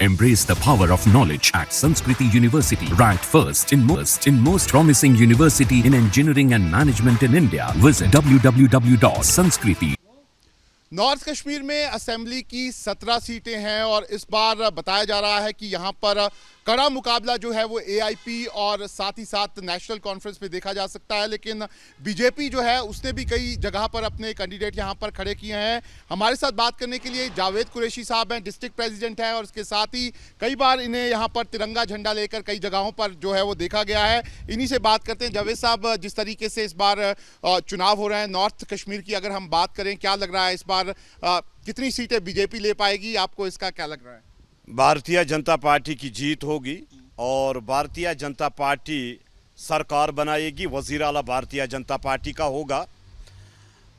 Embrace the power of knowledge at Sanskriti University, ranked first in most promising university in engineering and management in India. Visit www.sanskriti. North Kashmir में assembly की 17 सीटें हैं और इस बार बताया जा रहा है कि यहाँ पर कड़ा मुकाबला जो है वो एआईपी और साथ ही साथ नेशनल कॉन्फ्रेंस में देखा जा सकता है, लेकिन बीजेपी जो है उसने भी कई जगह पर अपने कैंडिडेट यहाँ पर खड़े किए हैं। हमारे साथ बात करने के लिए जावेद कुरैशी साहब हैं, डिस्ट्रिक्ट प्रेसिडेंट हैं, और इसके साथ ही कई बार इन्हें यहाँ पर तिरंगा झंडा लेकर कई जगहों पर जो है वो देखा गया है। इन्हीं से बात करते हैं। जावेद साहब, जिस तरीके से इस बार चुनाव हो रहे हैं नॉर्थ कश्मीर की, अगर हम बात करें, क्या लग रहा है इस बार कितनी सीटें बीजेपी ले पाएगी? आपको इसका क्या लग रहा है? भारतीय जनता पार्टी की जीत होगी और भारतीय जनता पार्टी सरकार बनाएगी। वज़ीर आला भारतीय जनता पार्टी का होगा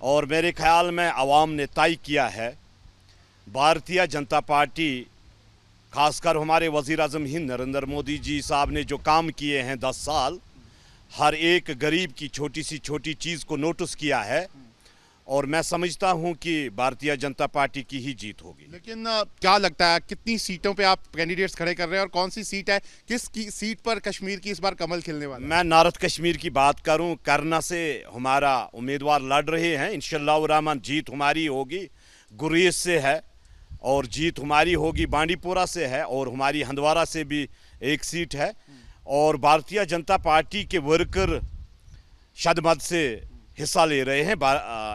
और मेरे ख्याल में आवाम ने तय किया है भारतीय जनता पार्टी, खासकर हमारे वज़ीर आज़म हिंद नरेंद्र मोदी जी साहब ने जो काम किए हैं 10 साल, हर एक गरीब की छोटी सी छोटी चीज़ को नोटिस किया है और मैं समझता हूं कि भारतीय जनता पार्टी की ही जीत होगी। लेकिन क्या लगता है कितनी सीटों पे आप कैंडिडेट्स खड़े कर रहे हैं और कौन सी सीट है, किस की सीट पर कश्मीर की इस बार कमल खिलने वाला है? मैं नॉर्थ कश्मीर की बात करूं, करना से हमारा उम्मीदवार लड़ रहे हैं। इंशाअल्लाह रहमान जीत हमारी होगी। गुरेज से है और जीत हमारी होगी, बांडीपोरा से है और हमारी हंदवारा से भी एक सीट है और भारतीय जनता पार्टी के वर्कर शदमत से हिस्सा ले रहे हैं।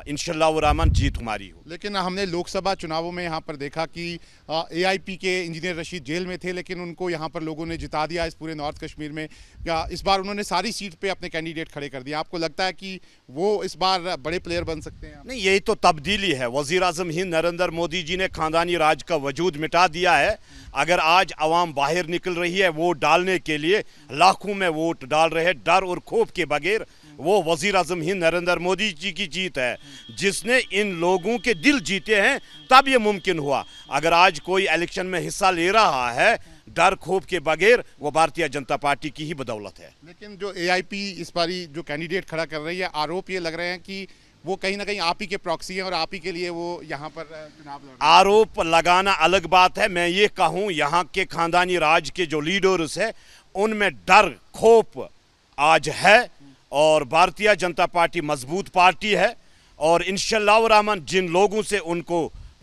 इंशाअल्लाह रहमान जीत हमारी हो। लेकिन हमने लोकसभा चुनावों में यहाँ पर देखा कि एआईपी के इंजीनियर रशीद जेल में थे, लेकिन उनको यहाँ पर लोगों ने जिता दिया इस पूरे नॉर्थ कश्मीर में। इस बार उन्होंने सारी सीट पे अपने कैंडिडेट खड़े कर दिए। आपको लगता है कि वो इस बार बड़े प्लेयर बन सकते हैं? नहीं, यही तो तब्दीली है। वज़ीर आज़म हिंद नरेंद्र मोदी जी ने खानदानी राज का वजूद मिटा दिया है। अगर आज आवाम बाहर निकल रही है वोट डालने के लिए, लाखों में वोट डाल रहे हैं डर और खौफ के बगैर, वो वज़ीर आज़म हिंद नरेंद्र मोदी जी की जीत है जिसने इन लोगों के दिल जीते हैं, तब ये मुमकिन हुआ। अगर आज कोई इलेक्शन में हिस्सा ले रहा है डर खौफ के बगैर, वो भारतीय जनता पार्टी की ही बदौलत है। लेकिन जो एआईपी इस बारी जो कैंडिडेट खड़ा कर रही है, आरोप ये लग रहे हैं कि वो कहीं ना कहीं आप ही के प्रॉक्सी हैं और आप ही के लिए वो यहाँ पर चुनाव लड़ रहे हैं। आरोप लगाना अलग बात है। मैं ये कहूँ, यहाँ के खानदानी राज के जो लीडर्स है उनमें डर खौफ आज है और भारतीय जनता पार्टी मजबूत पार्टी है और इंशाअल्लाह रहमान जिन लोगों से उनको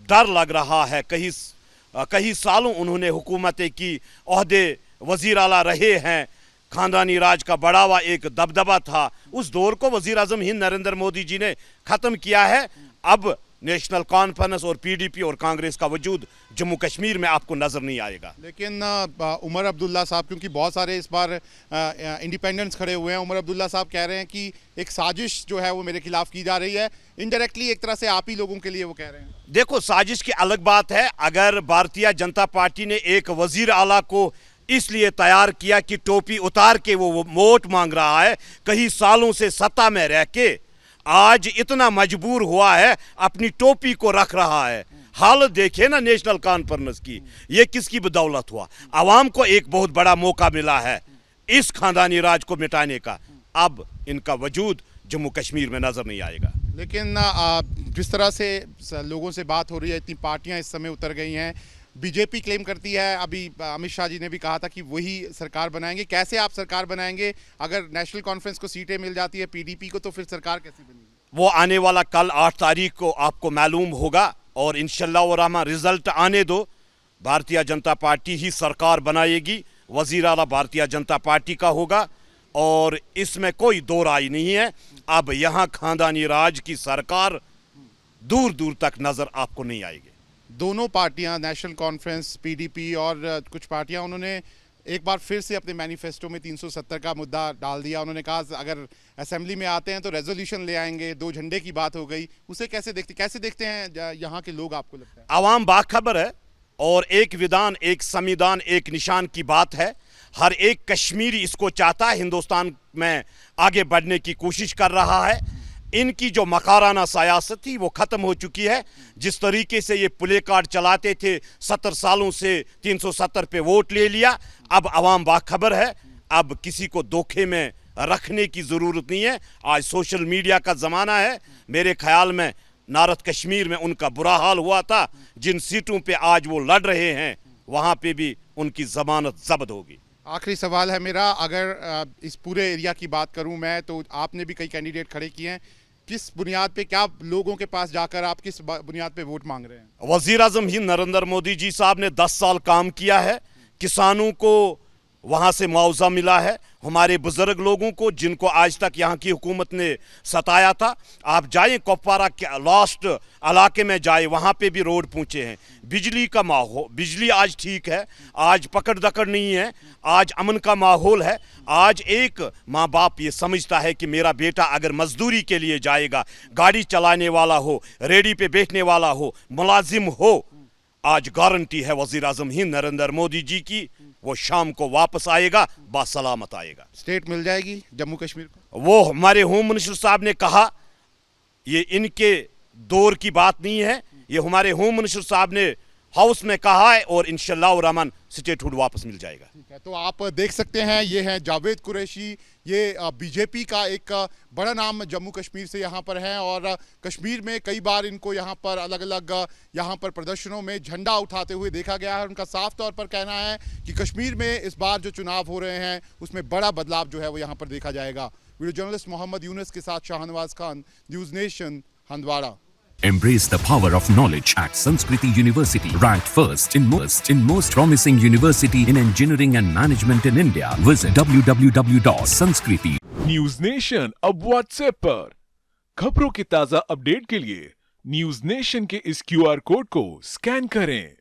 डर लग रहा है, कई सालों उन्होंने हुकूमतें की, ओहदे वज़ीर आला रहे हैं, खानदानी राज का बढ़ावा एक दबदबा था, उस दौर को वज़ीर आज़म हिंद नरेंद्र मोदी जी ने ख़त्म किया है। अब नेशनल कॉन्फ्रेंस और पीडीपी और कांग्रेस का वजूद जम्मू कश्मीर में आपको नजर नहीं आएगा। लेकिन उमर अब्दुल्ला साहब, क्योंकि बहुत सारे इस बार इंडिपेंडेंट्स खड़े हुए हैं, उमर अब्दुल्ला साहब कह रहे हैं कि एक साजिश जो है वो मेरे खिलाफ की जा रही है। इनडायरेक्टली एक तरह से आप ही लोगों के लिए वो कह रहे हैं। देखो, साजिश की अलग बात है। अगर भारतीय जनता पार्टी ने एक वजीर आला को इसलिए तैयार किया कि टोपी उतार के वो वोट मांग रहा है, कई सालों से सत्ता में रह के आज इतना मजबूर हुआ है, अपनी टोपी को रख रहा है। हालत देखिए ना नेशनल कॉन्फ्रेंस की, ये किसकी बदौलत हुआ? आवाम को एक बहुत बड़ा मौका मिला है इस खानदानी राज को मिटाने का। अब इनका वजूद जम्मू कश्मीर में नजर नहीं आएगा। लेकिन जिस तरह से लोगों से बात हो रही है, इतनी पार्टियां इस समय उतर गई हैं, बीजेपी क्लेम करती है, अभी अमित शाह जी ने भी कहा था कि वही सरकार बनाएंगे। कैसे आप सरकार बनाएंगे? अगर नेशनल कॉन्फ्रेंस को सीटें मिल जाती है पीडीपी को, तो फिर सरकार कैसे बनेगी? वो आने वाला कल 8 तारीख को आपको मालूम होगा और इंशाअल्लाह रहमान रिजल्ट आने दो, भारतीय जनता पार्टी ही सरकार बनाएगी। वज़ीर आला भारतीय जनता पार्टी का होगा और इसमें कोई दो राय नहीं है। अब यहाँ खानदानी राज की सरकार दूर दूर तक नजर आपको नहीं आएगी। दोनों पार्टियां, नेशनल कॉन्फ्रेंस, पीडीपी और कुछ पार्टियां, उन्होंने एक बार फिर से अपने मैनिफेस्टो में 370 का मुद्दा डाल दिया। उन्होंने कहा अगर असेंबली में आते हैं तो रेजोल्यूशन ले आएंगे। 2 झंडे की बात हो गई, उसे कैसे देखते हैं यहाँ के लोग? आपको लगता है आवाम बाखबर है और एक विधान, एक संविधान, एक निशान की बात है। हर एक कश्मीरी इसको चाहता है, हिंदुस्तान में आगे बढ़ने की कोशिश कर रहा है। इनकी जो मकाराना सियासत थी वो ख़त्म हो चुकी है। जिस तरीके से ये प्ले कार्ड चलाते थे, 70 सालों से 370 पे वोट ले लिया। अब आवाम बाखबर है, अब किसी को धोखे में रखने की ज़रूरत नहीं है। आज सोशल मीडिया का ज़माना है। मेरे ख्याल में नॉर्थ कश्मीर में उनका बुरा हाल हुआ था। जिन सीटों पे आज वो लड़ रहे हैं वहाँ पे भी उनकी जमानत जब्त होगी। आखिरी सवाल है मेरा, अगर इस पूरे एरिया की बात करूं मैं, तो आपने भी कई कैंडिडेट खड़े किए हैं, किस बुनियाद पे, क्या लोगों के पास जाकर आप किस बुनियाद पे वोट मांग रहे हैं? वजीर आजम हिंद नरेंद्र मोदी जी साहब ने 10 साल काम किया है, किसानों को वहाँ से मुआवजा मिला है, हमारे बुजुर्ग लोगों को जिनको आज तक यहाँ की हुकूमत ने सताया था। आप जाएं कुपवारा के लास्ट इलाके में जाए, वहाँ पे भी रोड पहुँचे हैं। बिजली का माहौल, बिजली आज ठीक है, आज पकड़ दकड़ नहीं है, आज अमन का माहौल है। आज एक माँ बाप ये समझता है कि मेरा बेटा अगर मजदूरी के लिए जाएगा, गाड़ी चलाने वाला हो, रेडी पे बैठने वाला हो, मुलाजिम हो, आज गारंटी है वजीर आजम हिंद नरेंद्र मोदी जी की, वो शाम को वापस आएगा, बासलामत आएगा। स्टेट मिल जाएगी जम्मू कश्मीर को? वो हमारे होम मिनिस्टर साहब ने कहा, ये इनके दौर की बात नहीं है, ये हमारे होम मिनिस्टर साहब ने हाउस में कहा है, और इंशाल्लाह रहमान स्टेटहुड वापस मिल जाएगा। ठीक है, तो आप देख सकते हैं, ये हैं जावेद कुरैशी, ये बीजेपी का एक बड़ा नाम जम्मू कश्मीर से यहाँ पर है, और कश्मीर में कई बार इनको यहाँ पर अलग अलग यहाँ पर प्रदर्शनों में झंडा उठाते हुए देखा गया है। उनका साफ तौर पर कहना है कि कश्मीर में इस बार जो चुनाव हो रहे हैं उसमें बड़ा बदलाव जो है वो यहाँ पर देखा जाएगा। वीडियो जर्नलिस्ट मोहम्मद यूनुस के साथ Shahnawaz Khan, news nation, Handwara. Embrace the power of knowledge at Sanskriti University, ranked first in most promising university in engineering and management in India. Visit www.sanskriti. News nation अब व्हाट्सएप पर खबरों के ताजा अपडेट के लिए न्यूज नेशन के इस QR कोड को स्कैन करें।